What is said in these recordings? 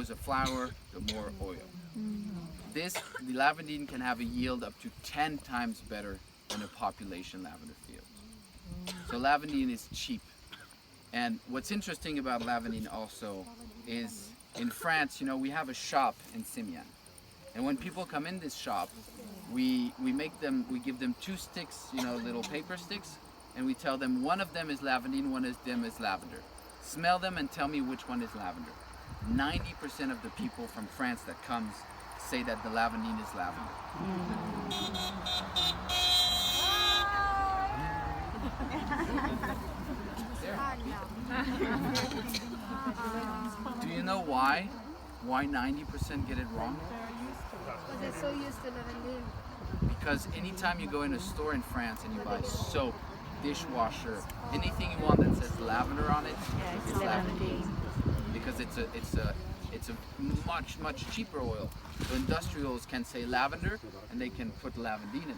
grows a flower, the more oil. The lavandin can have a yield up to 10 times better than a population lavender field. So lavandin is cheap. And what's interesting about lavandin also is in France, we have a shop in Simian. And when people come in this shop, we give them 2 sticks, little paper sticks, and we tell them one of them is lavandin, one of them is lavender. Smell them and tell me which one is lavender. 90% of the people from France that comes say that the lavandin is lavender. Do you know why? Why 90% get it wrong? Because they're so used to lavender. Because anytime you go in a store in France and you buy soap, dishwasher, anything you want that says lavender on it, it's lavandin. Because it's a much cheaper oil. So industrials can say lavender and they can put lavandin in it.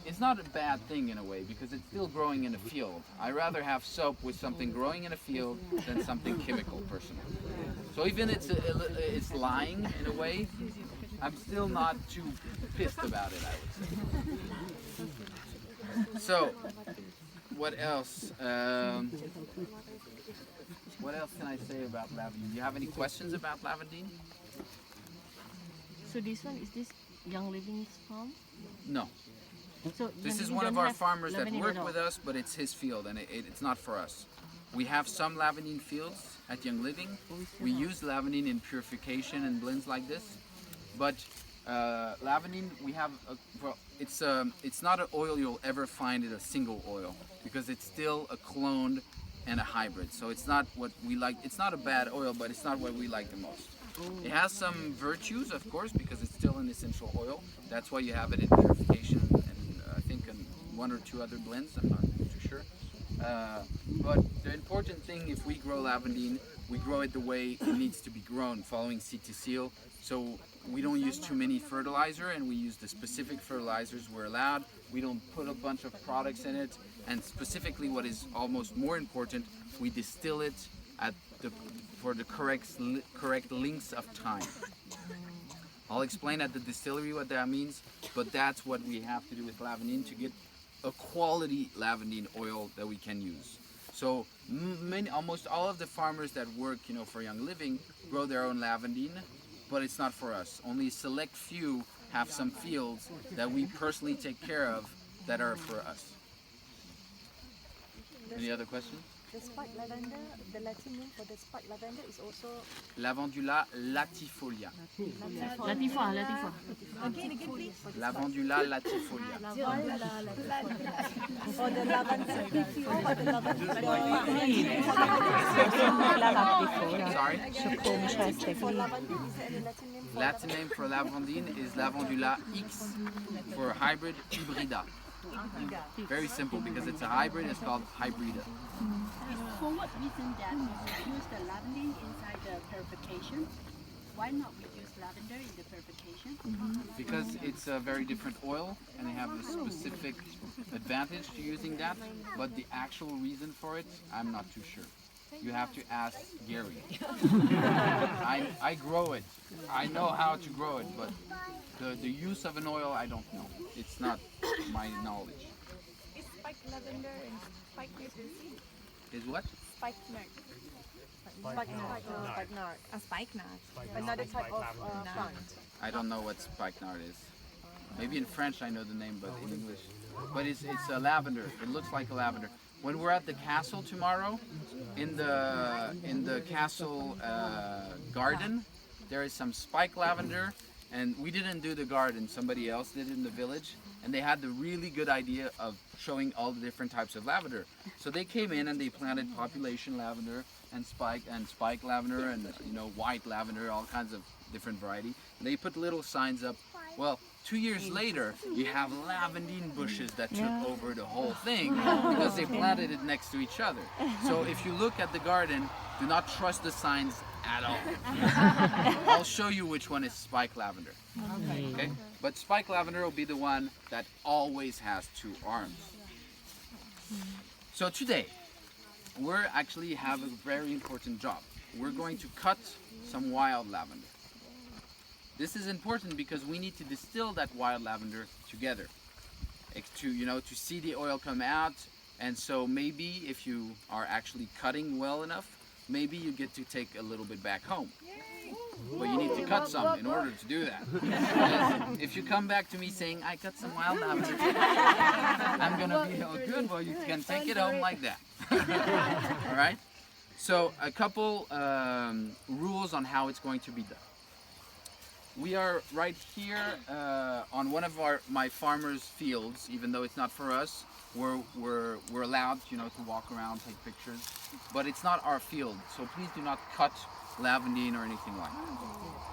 It's not a bad thing in a way because it's still growing in a field. I rather have soap with something growing in a field than something chemical, personally. So even it's lying in a way, I'm still not too pissed about it, I would say. So, what else? What else can I say about lavandin? Do you have any questions about lavandin? So this one, is this Young Living's farm? No. So This is one of our farmers that work with us, but it's his field and it's not for us. We have some lavandin fields at Young Living. We use lavandin in purification and blends like this. But lavandin, we have, it's not an oil you'll ever find in a single oil because it's still a cloned and a hybrid. So it's not what we like. It's not a bad oil, but it's not what we like the most. It has some virtues, of course, because it's still an essential oil. That's why you have it in purification and I think in 1 or 2 other blends. I'm not too sure. But the important thing, if we grow lavandin, we grow it the way it needs to be grown, following seed to seal. So we don't use too many fertilizer, and we use the specific fertilizers we're allowed. We don't put a bunch of products in it, and specifically what is almost more important, we distill it for the correct lengths of time. I'll explain at the distillery what that means, but that's what we have to do with lavandin to get a quality lavandin oil that we can use. So almost all of the farmers that work, for Young Living grow their own lavandin, but it's not for us. Only a select few have some fields that we personally take care of that are for us. Any other questions? The spiked lavender, the Latin name for the spiked lavender is also Lavandula latifolia. Latifa. again, please. Lavandula latifolia. Or the lavender. Or the lavender. Sorry? For lavender, is there any Latin name for Latin name for lavandin is Lavandula X for hybrid hybrida. Very simple because it's a hybrid, it's called hybrida. For what reason that we use the lavandin inside the purification? Why not we use lavender in the purification? Because it's a very different oil and they have a specific advantage to using that, but the actual reason for it, I'm not too sure. You have to ask Gary. I grow it. I know how to grow it, but the use of an oil, I don't know. It's not my knowledge. Is spiked lavender and spiked nut the same? Is what? Spiked nut. spikenard? A spikenard. Another type of plant. I don't know what spikenard is. Maybe in French I know the name, but in English. But it's a lavender. It looks like a lavender. When we're at the castle tomorrow, in the castle garden, there is some spike lavender, and we didn't do the garden. Somebody else did it in the village, and they had the really good idea of showing all the different types of lavender. So they came in and they planted population lavender and spike lavender and white lavender, all kinds of different variety. And they put little signs up. Well, 2 years later, you have lavandin bushes that took over the whole thing because they planted it next to each other. So if you look at the garden, do not trust the signs at all. I'll show you which one is spike lavender. Okay? But spike lavender will be the one that always has 2 arms. So today, we actually have a very important job. we're going to cut some wild lavender. This is important because we need to distill that wild lavender together to see the oil come out. And so maybe if you are actually cutting well enough, maybe you get to take a little bit back home. But you need to cut some in order to do that. If you come back to me saying, I cut some wild lavender, I'm going to be, oh good, well you can take it home like that. All right? So a couple rules on how it's going to be done. We are right here on one of my farmers' fields, even though it's not for us. We're allowed, to walk around, take pictures, but it's not our field. So please do not cut lavandin or anything like that.